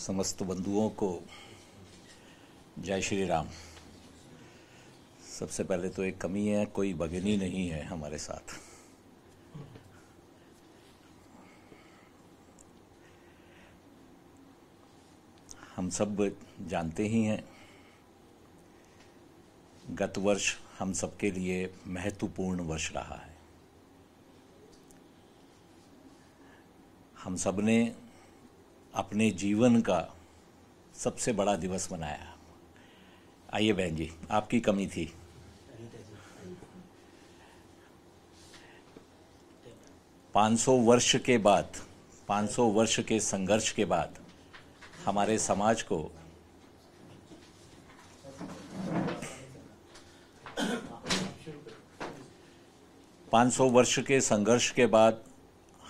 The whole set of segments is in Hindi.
समस्त बंधुओं को जय श्री राम। सबसे पहले तो एक कमी है, कोई भगिनी नहीं है हमारे साथ। हम सब जानते ही हैं, गत वर्ष हम सबके लिए महत्वपूर्ण वर्ष रहा है। हम सब ने अपने जीवन का सबसे बड़ा दिवस मनाया। आइए बहन जी, आपकी कमी थी। पाँच सौ वर्ष के बाद, 500 वर्ष के संघर्ष के बाद हमारे समाज को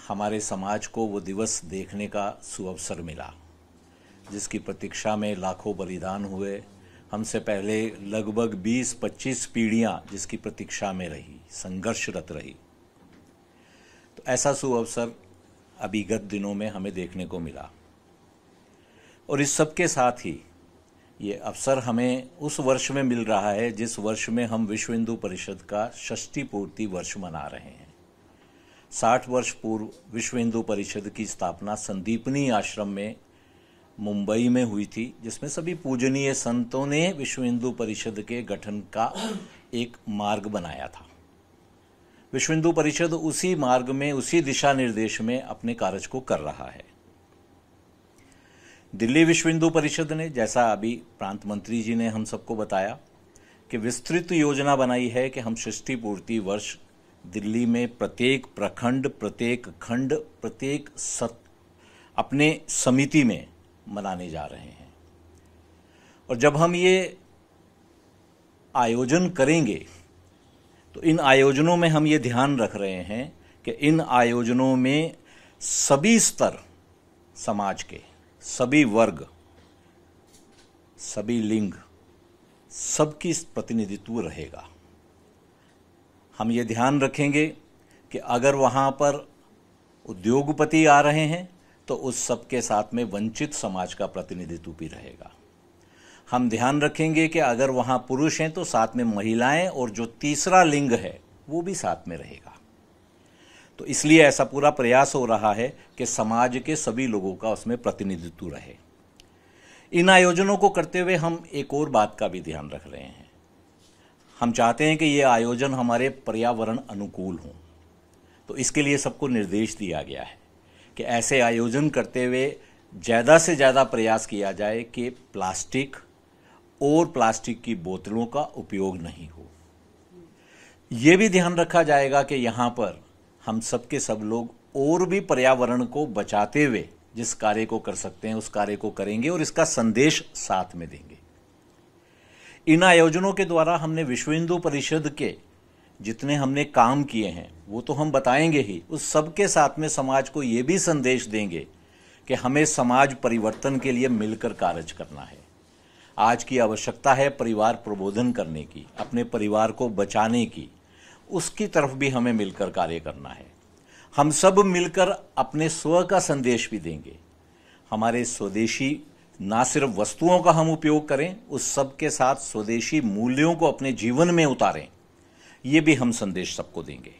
हमारे समाज को वो दिवस देखने का सुअवसर मिला, जिसकी प्रतीक्षा में लाखों बलिदान हुए। हमसे पहले लगभग 20-25 पीढ़ियां जिसकी प्रतीक्षा में रही, संघर्षरत रही। तो ऐसा सुअवसर अभी गत दिनों में हमें देखने को मिला। और इस सब के साथ ही ये अवसर हमें उस वर्ष में मिल रहा है जिस वर्ष में हम विश्व हिंदू परिषद का षष्ठी पूर्ति वर्ष मना रहे हैं। 60 वर्ष पूर्व विश्व हिंदू परिषद की स्थापना संदीपनी आश्रम में मुंबई में हुई थी, जिसमें सभी पूजनीय संतों ने विश्व हिंदू परिषद के गठन का एक मार्ग बनाया था। विश्व हिंदू परिषद उसी मार्ग में, उसी दिशा निर्देश में अपने कार्य को कर रहा है। दिल्ली विश्व हिंदू परिषद ने, जैसा अभी प्रांत मंत्री जी ने हम सबको बताया, कि विस्तृत योजना बनाई है कि हम षष्ठी पूर्ति वर्ष दिल्ली में प्रत्येक प्रखंड, प्रत्येक खंड, प्रत्येक अपने समिति में मनाने जा रहे हैं। और जब हम ये आयोजन करेंगे तो इन आयोजनों में हम ये ध्यान रख रहे हैं कि इन आयोजनों में सभी स्तर, समाज के सभी वर्ग, सभी लिंग, सबकी प्रतिनिधित्व रहेगा। हम ये ध्यान रखेंगे कि अगर वहाँ पर उद्योगपति आ रहे हैं तो उस सब के साथ में वंचित समाज का प्रतिनिधित्व भी रहेगा। हम ध्यान रखेंगे कि अगर वहाँ पुरुष हैं तो साथ में महिलाएं और जो तीसरा लिंग है वो भी साथ में रहेगा। तो इसलिए ऐसा पूरा प्रयास हो रहा है कि समाज के सभी लोगों का उसमें प्रतिनिधित्व रहे। इन आयोजनों को करते हुए हम एक और बात का भी ध्यान रख रहे हैं। हम चाहते हैं कि ये आयोजन हमारे पर्यावरण अनुकूल हों। तो इसके लिए सबको निर्देश दिया गया है कि ऐसे आयोजन करते हुए ज़्यादा से ज़्यादा प्रयास किया जाए कि प्लास्टिक और प्लास्टिक की बोतलों का उपयोग नहीं हो। ये भी ध्यान रखा जाएगा कि यहाँ पर हम सब के सब लोग और भी पर्यावरण को बचाते हुए जिस कार्य को कर सकते हैं उस कार्य को करेंगे और इसका संदेश साथ में देंगे। इन आयोजनों के द्वारा हमने विश्व हिंदू परिषद के जितने हमने काम किए हैं वो तो हम बताएंगे ही, उस सब के साथ में समाज को ये भी संदेश देंगे कि हमें समाज परिवर्तन के लिए मिलकर कार्य करना है। आज की आवश्यकता है परिवार प्रबोधन करने की, अपने परिवार को बचाने की, उसकी तरफ भी हमें मिलकर कार्य करना है। हम सब मिलकर अपने स्व का संदेश भी देंगे। हमारे स्वदेशी ना सिर्फ वस्तुओं का हम उपयोग करें, उस सब के साथ स्वदेशी मूल्यों को अपने जीवन में उतारें, ये भी हम संदेश सबको देंगे।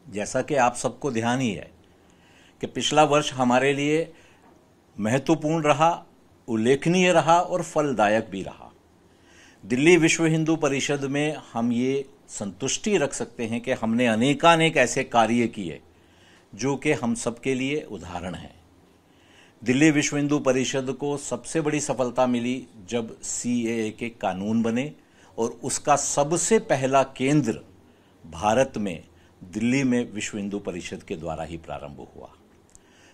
जैसा कि आप सबको ध्यान ही है कि पिछला वर्ष हमारे लिए महत्वपूर्ण रहा, उल्लेखनीय रहा और फलदायक भी रहा। दिल्ली विश्व हिंदू परिषद में हम ये संतुष्टि रख सकते हैं कि हमने अनेकानेक ऐसे कार्य किए जो कि हम सबके लिए उदाहरण हैं। दिल्ली विश्व हिंदू परिषद को सबसे बड़ी सफलता मिली जब CAA के कानून बने और उसका सबसे पहला केंद्र भारत में दिल्ली में विश्व हिंदू परिषद के द्वारा ही प्रारंभ हुआ।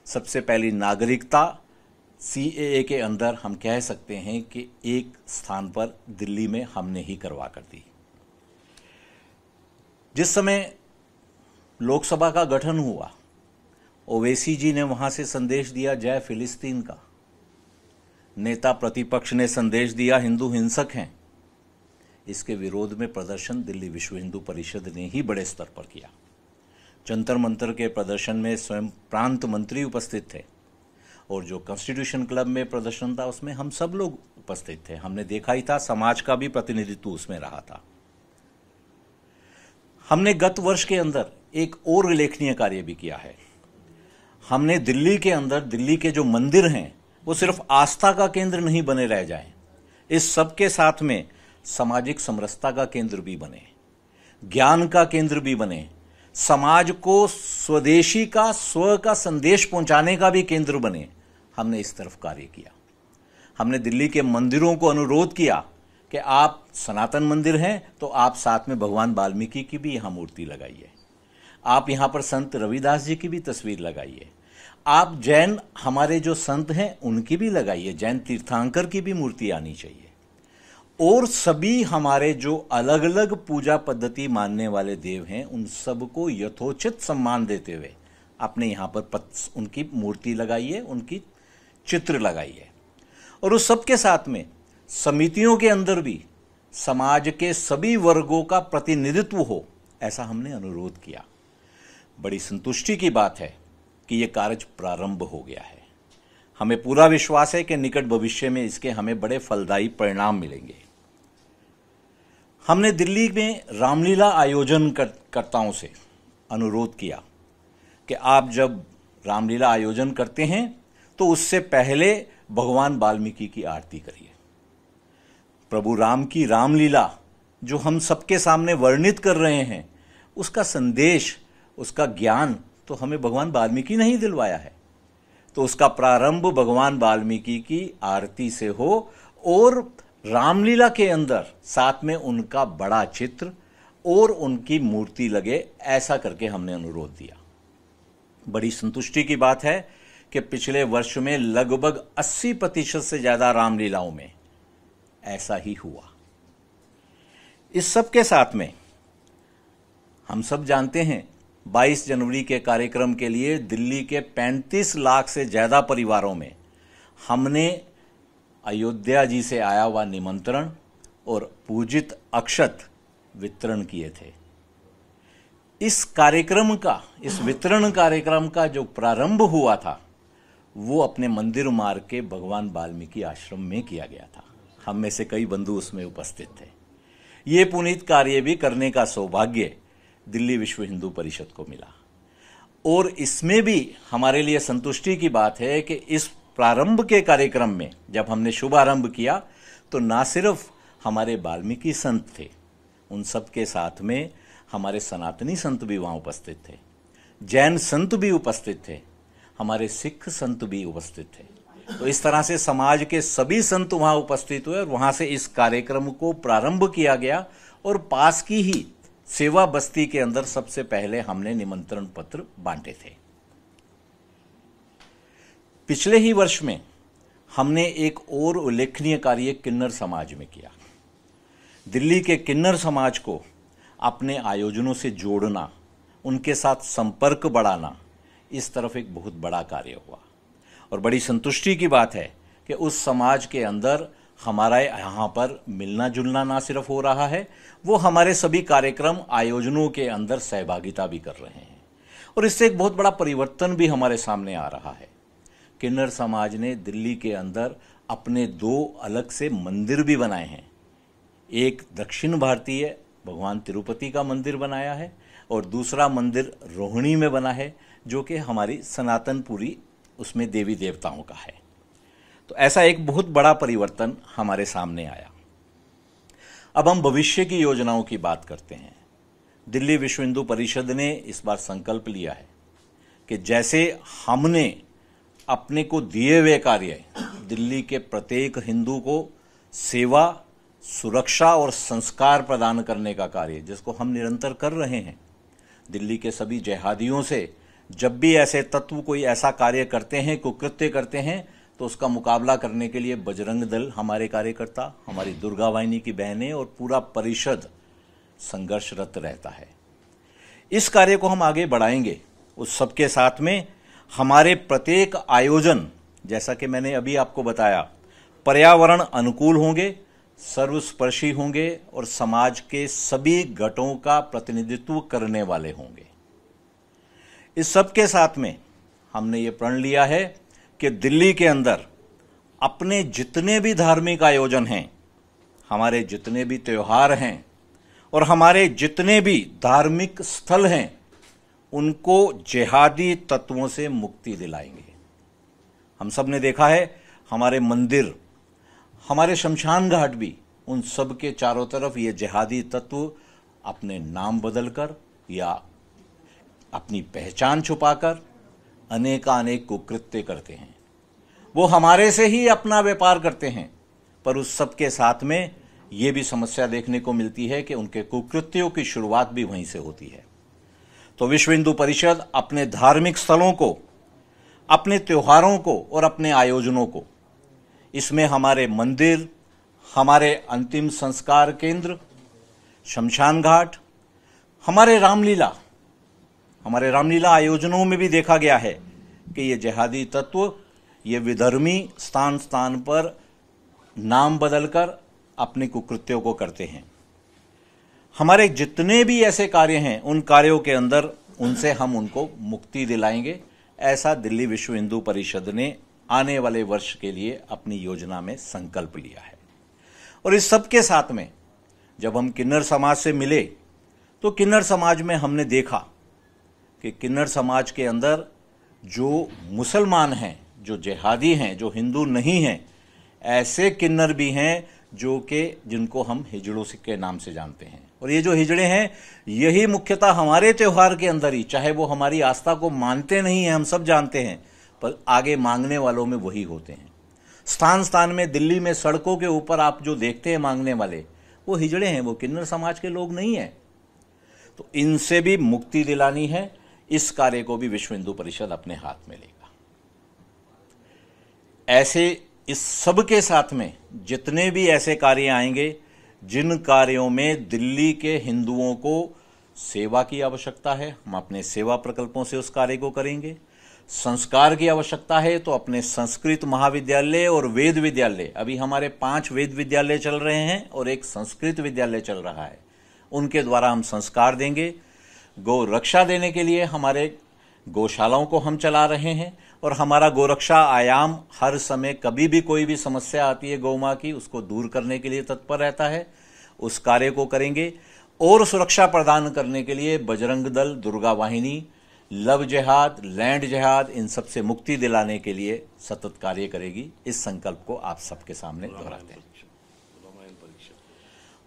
सबसे पहली नागरिकता CAA के अंदर हम कह सकते हैं कि एक स्थान पर दिल्ली में हमने ही करवा कर दी। जिस समय लोकसभा का गठन हुआ, ओवैसी जी ने वहां से संदेश दिया जय फिलिस्तीन का। नेता प्रतिपक्ष ने संदेश दिया हिंदू हिंसक हैं। इसके विरोध में प्रदर्शन दिल्ली विश्व हिंदू परिषद ने ही बड़े स्तर पर किया। जंतर मंतर के प्रदर्शन में स्वयं प्रांत मंत्री उपस्थित थे और जो कॉन्स्टिट्यूशन क्लब में प्रदर्शन था उसमें हम सब लोग उपस्थित थे। हमने देखा ही था, समाज का भी प्रतिनिधित्व उसमें रहा था। हमने गत वर्ष के अंदर एक और उल्लेखनीय कार्य भी किया है। हमने दिल्ली के अंदर, दिल्ली के जो मंदिर हैं वो सिर्फ आस्था का केंद्र नहीं बने रह जाएं, इस सब के साथ में सामाजिक समरसता का केंद्र भी बने, ज्ञान का केंद्र भी बने, समाज को स्वदेशी का, स्व का संदेश पहुंचाने का भी केंद्र बने। हमने इस तरफ कार्य किया। हमने दिल्ली के मंदिरों को अनुरोध किया कि आप सनातन मंदिर हैं तो आप साथ में भगवान वाल्मीकि की भी यहाँ मूर्ति लगाइए, आप यहाँ पर संत रविदास जी की भी तस्वीर लगाइए, आप जैन हमारे जो संत हैं उनकी भी लगाइए, जैन तीर्थंकर की भी मूर्ति आनी चाहिए, और सभी हमारे जो अलग अलग पूजा पद्धति मानने वाले देव हैं उन सबको यथोचित सम्मान देते हुए आपने यहाँ पर उनकी मूर्ति लगाइए, उनकी चित्र लगाइए। और उस सब के साथ में समितियों के अंदर भी समाज के सभी वर्गों का प्रतिनिधित्व हो, ऐसा हमने अनुरोध किया। बड़ी संतुष्टि की बात है कि यह कार्य प्रारंभ हो गया है। हमें पूरा विश्वास है कि निकट भविष्य में इसके हमें बड़े फलदायी परिणाम मिलेंगे। हमने दिल्ली में रामलीला आयोजन कर्ताओं से अनुरोध किया कि आप जब रामलीला आयोजन करते हैं तो उससे पहले भगवान वाल्मीकि की आरती करिए। प्रभु राम की रामलीला जो हम सबके सामने वर्णित कर रहे हैं, उसका संदेश, उसका ज्ञान तो हमें भगवान वाल्मीकि ने ही दिलवाया है। तो उसका प्रारंभ भगवान वाल्मीकि की आरती से हो और रामलीला के अंदर साथ में उनका बड़ा चित्र और उनकी मूर्ति लगे, ऐसा करके हमने अनुरोध दिया। बड़ी संतुष्टि की बात है कि पिछले वर्ष में लगभग 80% से ज्यादा रामलीलाओं में ऐसा ही हुआ। इस सब के साथ में हम सब जानते हैं 22 जनवरी के कार्यक्रम के लिए दिल्ली के 35 लाख से ज्यादा परिवारों में हमने अयोध्या जी से आया हुआ निमंत्रण और पूजित अक्षत वितरण किए थे। इस कार्यक्रम का, इस वितरण कार्यक्रम का जो प्रारंभ हुआ था वो अपने मंदिर मार्ग के भगवान वाल्मीकि आश्रम में किया गया था। हम में से कई बंधु उसमें उपस्थित थे। ये पुनीत कार्य भी करने का सौभाग्य दिल्ली विश्व हिंदू परिषद को मिला। और इसमें भी हमारे लिए संतुष्टि की बात है कि इस प्रारंभ के कार्यक्रम में जब हमने शुभारंभ किया तो ना सिर्फ हमारे वाल्मीकि संत थे, उन सब के साथ में हमारे सनातनी संत भी वहाँ उपस्थित थे, जैन संत भी उपस्थित थे, हमारे सिख संत भी उपस्थित थे। तो इस तरह से समाज के सभी संत वहाँ उपस्थित हुए और वहाँ से इस कार्यक्रम को प्रारंभ किया गया। और पास की ही सेवा बस्ती के अंदर सबसे पहले हमने निमंत्रण पत्र बांटे थे। पिछले ही वर्ष में हमने एक और उल्लेखनीय कार्य किन्नर समाज में किया। दिल्ली के किन्नर समाज को अपने आयोजनों से जोड़ना, उनके साथ संपर्क बढ़ाना, इस तरफ एक बहुत बड़ा कार्य हुआ। और बड़ी संतुष्टि की बात है कि उस समाज के अंदर हमारा यहाँ पर मिलना जुलना ना सिर्फ हो रहा है, वो हमारे सभी कार्यक्रम आयोजनों के अंदर सहभागिता भी कर रहे हैं। और इससे एक बहुत बड़ा परिवर्तन भी हमारे सामने आ रहा है। किन्नर समाज ने दिल्ली के अंदर अपने 2 अलग से मंदिर भी बनाए हैं। एक दक्षिण भारतीय भगवान तिरुपति का मंदिर बनाया है और दूसरा मंदिर रोहिणी में बना है, जो कि हमारी सनातनपुरी उसमें देवी देवताओं का है। तो ऐसा एक बहुत बड़ा परिवर्तन हमारे सामने आया। अब हम भविष्य की योजनाओं की बात करते हैं। दिल्ली विश्व हिंदू परिषद ने इस बार संकल्प लिया है कि जैसे हमने अपने को दिए हुए कार्य, दिल्ली के प्रत्येक हिंदू को सेवा, सुरक्षा और संस्कार प्रदान करने का कार्य, जिसको हम निरंतर कर रहे हैं। दिल्ली के सभी जिहादियों से जब भी ऐसे तत्व कोई ऐसा कार्य करते हैं, कुकृत्य करते हैं, तो उसका मुकाबला करने के लिए बजरंग दल, हमारे कार्यकर्ता, हमारी दुर्गा वाहिनी की बहनें और पूरा परिषद संघर्षरत रहता है। इस कार्य को हम आगे बढ़ाएंगे। उस सबके साथ में हमारे प्रत्येक आयोजन, जैसा कि मैंने अभी आपको बताया, पर्यावरण अनुकूल होंगे, सर्वस्पर्शी होंगे और समाज के सभी घटों का प्रतिनिधित्व करने वाले होंगे। इस सब के साथ में हमने ये प्रण लिया है कि दिल्ली के अंदर अपने जितने भी धार्मिक आयोजन हैं, हमारे जितने भी त्योहार हैं और हमारे जितने भी धार्मिक स्थल हैं, उनको जिहादी तत्वों से मुक्ति दिलाएंगे। हम सब ने देखा है, हमारे मंदिर, हमारे शमशान घाट भी, उन सब के चारों तरफ ये जिहादी तत्व अपने नाम बदलकर या अपनी पहचान छुपाकर अनेकानेक कुकृत्य करते हैं। वो हमारे से ही अपना व्यापार करते हैं, पर उस सब के साथ में ये भी समस्या देखने को मिलती है कि उनके कुकृत्यों की शुरुआत भी वहीं से होती है। तो विश्व हिंदू परिषद अपने धार्मिक स्थलों को, अपने त्योहारों को और अपने आयोजनों को, इसमें हमारे मंदिर, हमारे अंतिम संस्कार केंद्र, शमशान घाट, हमारे रामलीला आयोजनों में भी देखा गया है कि ये जिहादी तत्व, ये विधर्मी स्थान स्थान पर नाम बदलकर अपने कुकृत्यों को करते हैं। हमारे जितने भी ऐसे कार्य हैं, उन कार्यों के अंदर उनसे हम उनको मुक्ति दिलाएंगे, ऐसा दिल्ली विश्व हिंदू परिषद ने आने वाले वर्ष के लिए अपनी योजना में संकल्प लिया है। और इस सब के साथ में जब हम किन्नर समाज से मिले तो किन्नर समाज में हमने देखा कि किन्नर समाज के अंदर जो मुसलमान हैं, जो जिहादी हैं, जो हिंदू नहीं हैं, ऐसे किन्नर भी हैं जिनको हम हिजड़ों के नाम से जानते हैं। और ये जो हिजड़े हैं, यही मुख्यतः हमारे त्योहार के अंदर ही, चाहे वो हमारी आस्था को मानते नहीं हैं, हम सब जानते हैं, पर आगे मांगने वालों में वही होते हैं। स्थान स्थान में, दिल्ली में सड़कों के ऊपर आप जो देखते हैं मांगने वाले, वो हिजड़े हैं, वो किन्नर समाज के लोग नहीं हैं। तो इनसे भी मुक्ति दिलानी है। इस कार्य को भी विश्व हिंदू परिषद अपने हाथ में लेगा। ऐसे इस सब के साथ में जितने भी ऐसे कार्य आएंगे, जिन कार्यों में दिल्ली के हिंदुओं को सेवा की आवश्यकता है, हम अपने सेवा प्रकल्पों से उस कार्य को करेंगे। संस्कार की आवश्यकता है तो अपने संस्कृत महाविद्यालय और वेद विद्यालय, अभी हमारे 5 वेद विद्यालय चल रहे हैं और एक संस्कृत विद्यालय चल रहा है, उनके द्वारा हम संस्कार देंगे। गौ रक्षा देने के लिए हमारे गौशालाओं को हम चला रहे हैं और हमारा गोरक्षा आयाम हर समय, कभी भी कोई भी समस्या आती है गौ मां की, उसको दूर करने के लिए तत्पर रहता है। उस कार्य को करेंगे। और सुरक्षा प्रदान करने के लिए बजरंग दल, दुर्गा वाहिनी, लव जिहाद, लैंड जिहाद, इन सब से मुक्ति दिलाने के लिए सतत कार्य करेगी। इस संकल्प को आप सबके सामने दोहराते हैं।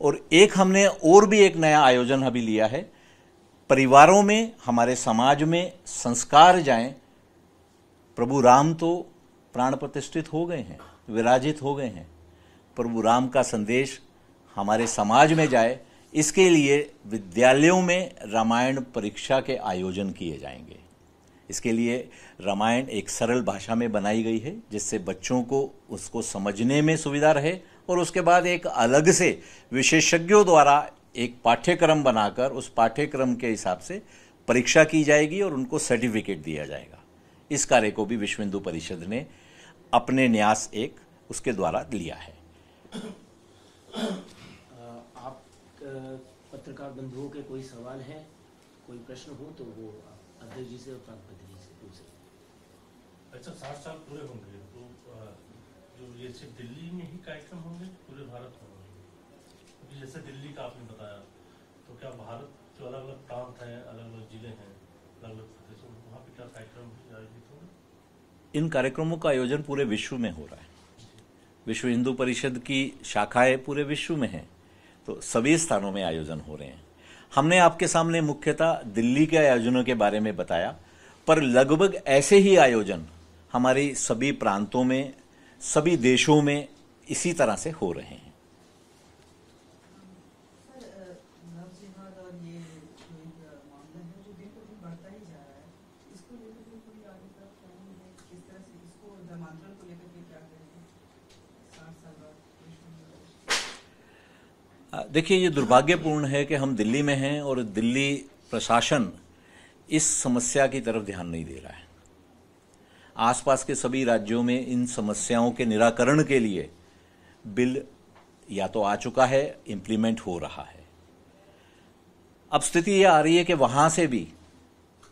और एक हमने और भी एक नया आयोजन अभी लिया है। परिवारों में, हमारे समाज में संस्कार जाएं। प्रभु राम तो प्राण प्रतिष्ठित हो गए हैं, विराजित हो गए हैं। प्रभु राम का संदेश हमारे समाज में जाए, इसके लिए विद्यालयों में रामायण परीक्षा के आयोजन किए जाएंगे। इसके लिए रामायण एक सरल भाषा में बनाई गई है, जिससे बच्चों को उसको समझने में सुविधा रहे। और उसके बाद एक अलग से विशेषज्ञों द्वारा एक पाठ्यक्रम बनाकर उस पाठ्यक्रम के हिसाब से परीक्षा की जाएगी और उनको सर्टिफिकेट दिया जाएगा। इस कार्य को भी विश्व हिंदू परिषद ने अपने न्यास एक उसके द्वारा लिया है। आप पत्रकार बंधुओं के कोई सवाल है, कोई प्रश्न हो तो वो अध्यक्ष जी से और प्रांत जी से पूछ सकते। अच्छा, 60 साल पूरे होंगे तो जो ये सिर्फ दिल्ली में ही कार्यक्रम होंगे, पूरे भारत में होंगे? क्योंकि जैसे दिल्ली का आपने बताया, तो क्या भारत जो अलग अलग प्रांत हैं, अलग अलग जिले हैं, अलग अलग प्रदेशों में, वहाँ पे क्या कार्यक्रम आयोजित होंगे? इन कार्यक्रमों का आयोजन पूरे विश्व में हो रहा है। विश्व हिंदू परिषद की शाखाएं पूरे विश्व में हैं, तो सभी स्थानों में आयोजन हो रहे हैं। हमने आपके सामने मुख्यतः दिल्ली के आयोजनों के बारे में बताया, पर लगभग ऐसे ही आयोजन हमारी सभी प्रांतों में, सभी देशों में इसी तरह से हो रहे हैं। देखिए, ये दुर्भाग्यपूर्ण है कि हम दिल्ली में हैं और दिल्ली प्रशासन इस समस्या की तरफ ध्यान नहीं दे रहा है। आसपास के सभी राज्यों में इन समस्याओं के निराकरण के लिए बिल या तो आ चुका है, इम्प्लीमेंट हो रहा है। अब स्थिति यह आ रही है कि वहां से भी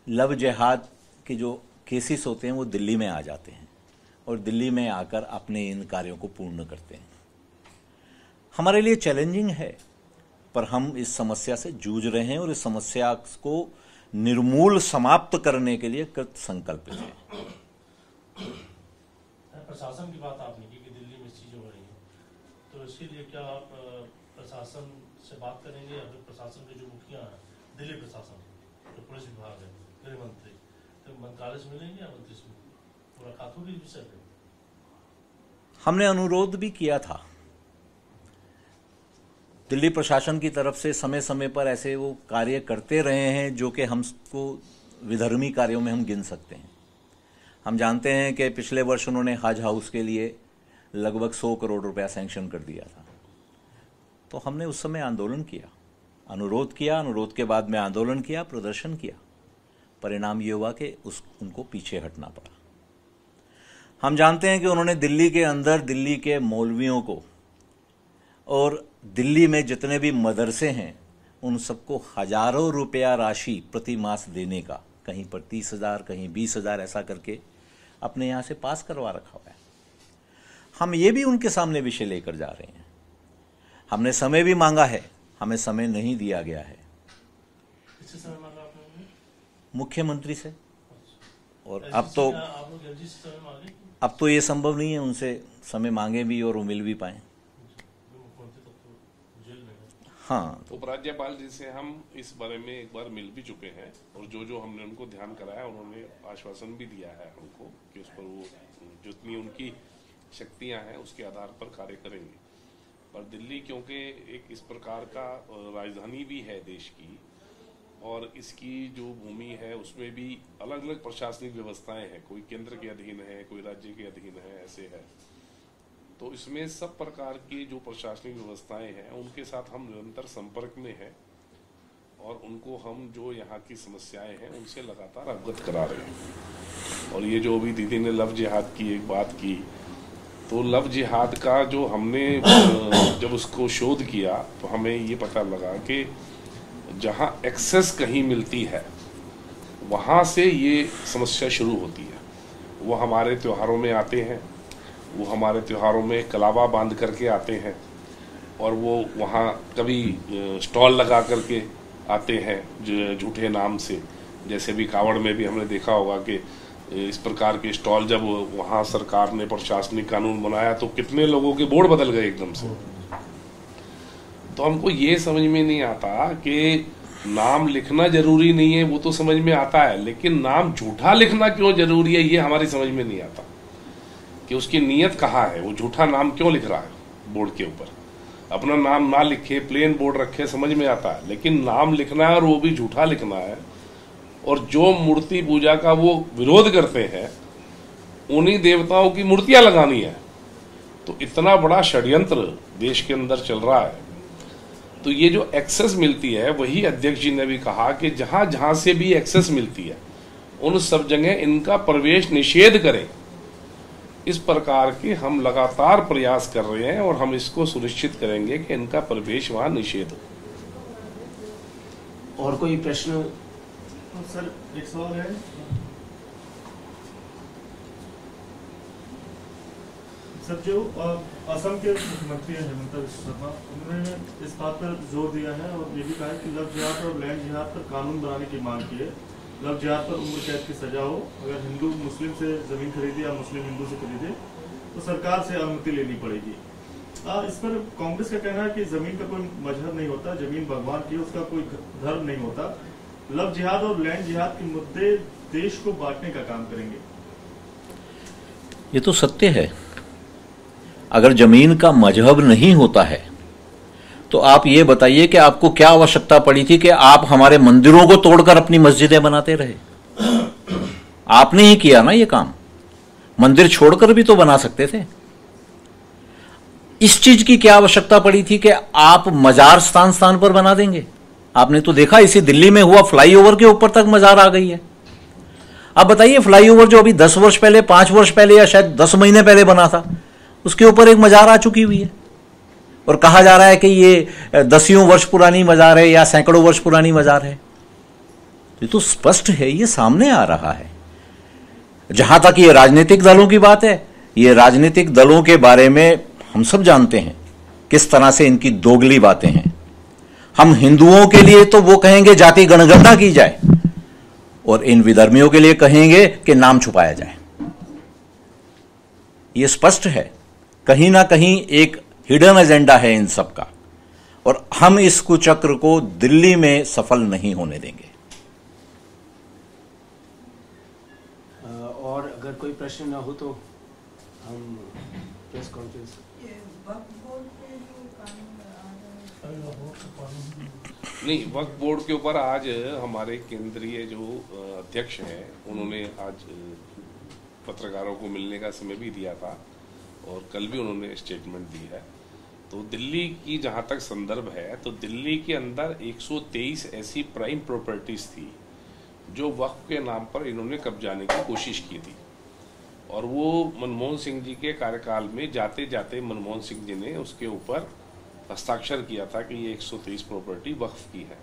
लव जिहाद के जो केसेस होते हैं वो दिल्ली में आ जाते हैं। और दिल्ली में आकर अपने इन कार्यों को पूर्ण करते हैं। हमारे लिए चैलेंजिंग है, पर हम इस समस्या से जूझ रहे हैं और इस समस्या को निर्मूल समाप्त करने के लिए कृत संकल्पित हैं। प्रशासन की बात आपने की कि दिल्ली में चीजें हो रही हैं, तो इसके लिए क्या आप प्रशासन से बात करेंगे या फिर प्रशासन के जो मुखिया हैं, दिल्ली प्रशासन, जो पुलिस विभाग है, गृह मंत्री, तो मंत्रालय से मिलेंगे या मंत्री से मुलाकात होगी इस विषय पे? हमने अनुरोध भी किया था दिल्ली प्रशासन की तरफ से। समय समय पर ऐसे वो कार्य करते रहे हैं जो कि हमको विधर्मी कार्यों में हम गिन सकते हैं। हम जानते हैं कि पिछले वर्ष उन्होंने हज हाउस के लिए लगभग 100 करोड़ रुपया सैंक्शन कर दिया था। तो हमने उस समय आंदोलन किया, अनुरोध किया, अनुरोध के बाद में आंदोलन किया, प्रदर्शन किया। परिणाम ये हुआ कि उनको पीछे हटना पड़ा। हम जानते हैं कि उन्होंने दिल्ली के अंदर दिल्ली के मौलवियों को और दिल्ली में जितने भी मदरसे हैं उन सबको हजारों रुपया राशि प्रति मास देने का, कहीं पर 30,000 कहीं 20,000 ऐसा करके अपने यहाँ से पास करवा रखा हुआ है। हम ये भी उनके सामने विषय लेकर जा रहे हैं। हमने समय भी मांगा है, हमें समय नहीं दिया गया है। किससे समय मांगा आपने? मुख्यमंत्री से। और अब तो ये संभव नहीं है उनसे समय मांगे भी और वो मिल भी पाए। हाँ, तो उपराज्यपाल जी से हम इस बारे में एक बार मिल भी चुके हैं और जो हमने उनको ध्यान कराया, उन्होंने आश्वासन भी दिया है हमको कि उस पर वो जितनी उनकी शक्तियां हैं उसके आधार पर कार्य करेंगे। पर दिल्ली क्योंकि एक इस प्रकार का राजधानी भी है देश की, और इसकी जो भूमि है उसमें भी अलग अलग प्रशासनिक व्यवस्थाएं हैं, कोई केंद्र के अधीन है, कोई राज्य के अधीन है, ऐसे है। तो इसमें सब प्रकार की जो प्रशासनिक व्यवस्थाएं हैं उनके साथ हम निरंतर संपर्क में हैं और उनको हम जो यहाँ की समस्याएं हैं उनसे लगातार अवगत करा रहे हैं। और ये जो अभी दीदी ने लव जिहाद की एक बात की, तो लव जिहाद का जो हमने जब उसको शोध किया तो हमें ये पता लगा कि जहाँ एक्सेस कहीं मिलती है वहाँ से ये समस्या शुरू होती है। वो हमारे त्योहारों में आते हैं, वो हमारे त्योहारों में कलावा बांध करके आते हैं और वो वहाँ कभी स्टॉल लगा करके आते हैं झूठे नाम से। जैसे भी कावड़ में भी हमने देखा होगा कि इस प्रकार के स्टॉल जब वहाँ सरकार ने प्रशासनिक कानून बनाया तो कितने लोगों के बोर्ड बदल गए एकदम से। तो हमको ये समझ में नहीं आता कि नाम लिखना जरूरी नहीं है, वो तो समझ में आता है, लेकिन नाम झूठा लिखना क्यों जरूरी है ये हमारी समझ में नहीं आता कि उसकी नीयत कहाँ है। वो झूठा नाम क्यों लिख रहा है बोर्ड के ऊपर? अपना नाम ना लिखे, प्लेन बोर्ड रखे, समझ में आता है, लेकिन नाम लिखना है और वो भी झूठा लिखना है। और जो मूर्ति पूजा का वो विरोध करते हैं उन्हीं देवताओं की मूर्तियां लगानी है। तो इतना बड़ा षड्यंत्र देश के अंदर चल रहा है। तो ये जो एक्सेस मिलती है, वही अध्यक्ष जी ने भी कहा कि जहां जहां से भी एक्सेस मिलती है उन सब जगह इनका प्रवेश निषेध करें। इस प्रकार के हम लगातार प्रयास कर रहे हैं और हम इसको सुनिश्चित करेंगे कि इनका प्रवेश वहां निषेध हो। और कोई प्रश्न? सर एक सवाल है। सर जो असम के मुख्यमंत्री हैं हेमंत बिस्वा शर्मा, उन्होंने इस बात पर जोर दिया है और ये भी कहा है कि लव जिहाद और लैंड जिहाद पर कानून बनाने की मांग की है। लव जिहाद पर उम्र कैद की सजा हो, अगर हिंदू मुस्लिम से जमीन खरीदे या मुस्लिम हिंदू से खरीदे तो सरकार से अनुमति लेनी पड़ेगी। इस पर कांग्रेस का कहना है कि जमीन का कोई मजहब नहीं होता, जमीन भगवान की, उसका कोई धर्म नहीं होता। लव जिहाद और लैंड जिहाद के मुद्दे देश को बांटने का काम करेंगे। ये तो सत्य है। अगर जमीन का मजहब नहीं होता है तो आप ये बताइए कि आपको क्या आवश्यकता पड़ी थी कि आप हमारे मंदिरों को तोड़कर अपनी मस्जिदें बनाते रहे? आपने ही किया ना ये काम। मंदिर छोड़कर भी तो बना सकते थे। इस चीज की क्या आवश्यकता पड़ी थी कि आप मजार स्थान स्थान पर बना देंगे? आपने तो देखा इसी दिल्ली में हुआ, फ्लाईओवर के ऊपर तक मजार आ गई है। अब बताइए, फ्लाईओवर जो अभी 10 वर्ष पहले, 5 वर्ष पहले या शायद 10 महीने पहले बना था, उसके ऊपर एक मजार आ चुकी हुई है और कहा जा रहा है कि ये 10 वर्ष पुरानी मजार है या सैकड़ों वर्ष पुरानी मजार है। ये तो स्पष्ट है, ये सामने आ रहा है। जहां तक ये राजनीतिक दलों की बात है, ये राजनीतिक दलों के बारे में हम सब जानते हैं किस तरह से इनकी दोगली बातें हैं। हम हिंदुओं के लिए तो वो कहेंगे जाति गणगणना की जाए, और इन विधर्मियों के लिए कहेंगे कि नाम छुपाया जाए। ये स्पष्ट है, कहीं ना कहीं एक हिडन एजेंडा है इन सब का, और हम इस कुचक्र को दिल्ली में सफल नहीं होने देंगे। और अगर कोई प्रश्न ना हो तो हम प्रेस कॉन्फ्रेंस। नहीं, वक्फ बोर्ड के ऊपर आज हमारे केंद्रीय जो अध्यक्ष हैं उन्होंने आज पत्रकारों को मिलने का समय भी दिया था, और कल भी उन्होंने स्टेटमेंट दी है। तो दिल्ली की जहां तक संदर्भ है, तो दिल्ली के अंदर 123 ऐसी प्राइम प्रॉपर्टीज थी जो वक्फ के नाम पर इन्होंने कब्जाने की कोशिश की थी, और वो मनमोहन सिंह जी के कार्यकाल में जाते जाते मनमोहन सिंह जी ने उसके ऊपर हस्ताक्षर किया था कि ये 123 प्रॉपर्टी वक्फ की है।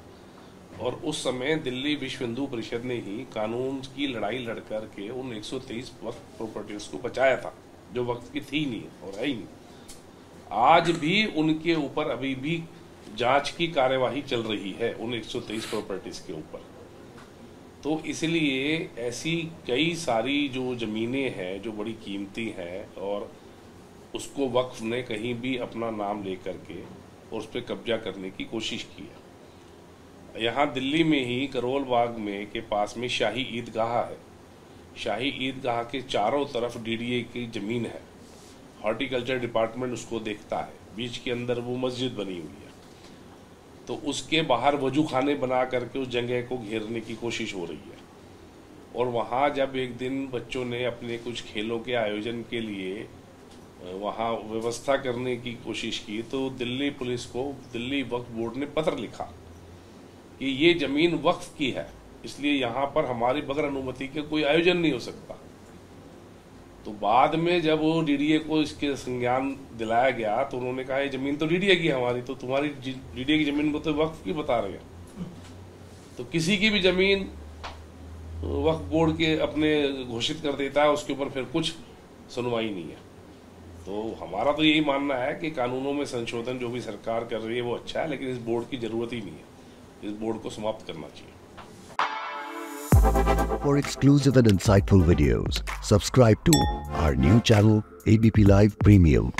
और उस समय दिल्ली विश्व हिंदू परिषद ने ही कानून की लड़ाई लड़कर के उन 123 वक्फ प्रॉपर्टीज को बचाया था जो वक्फ की थी नहीं और है ही नहीं। आज भी उनके ऊपर अभी भी जांच की कार्यवाही चल रही है उन 123 प्रॉपर्टीज के ऊपर। तो इसलिए ऐसी कई सारी जो जमीनें हैं जो बड़ी कीमती हैं, और उसको वक्फ ने कहीं भी अपना नाम लेकर के और उस पर कब्जा करने की कोशिश की है। यहाँ दिल्ली में ही करोल बाग में के पास में शाही ईदगाह है। शाही ईदगाह के चारों तरफ डीडीए की जमीन है, हॉर्टिकल्चर डिपार्टमेंट उसको देखता है, बीच के अंदर वो मस्जिद बनी हुई है। तो उसके बाहर वजू खाने बना करके उस जगह को घेरने की कोशिश हो रही है। और वहाँ जब एक दिन बच्चों ने अपने कुछ खेलों के आयोजन के लिए वहाँ व्यवस्था करने की कोशिश की, तो दिल्ली पुलिस को दिल्ली वक्फ बोर्ड ने पत्र लिखा कि ये जमीन वक्फ की है, इसलिए यहाँ पर हमारी बगैर अनुमति के कोई आयोजन नहीं हो सकता। तो बाद में जब वो डीडीए को इसके संज्ञान दिलाया गया तो उन्होंने कहा ये जमीन तो डीडीए की हमारी, तो तुम्हारी डीडीए की जमीन को तो वक्फ की बता रहे हैं। तो किसी की भी जमीन वक्फ बोर्ड के अपने घोषित कर देता है, उसके ऊपर फिर कुछ सुनवाई नहीं है। तो हमारा तो यही मानना है कि कानूनों में संशोधन जो भी सरकार कर रही है वो अच्छा है, लेकिन इस बोर्ड की जरूरत ही नहीं है। इस बोर्ड को समाप्त करना चाहिए। For exclusive and insightful videos, subscribe to our new channel ABP Live Premium.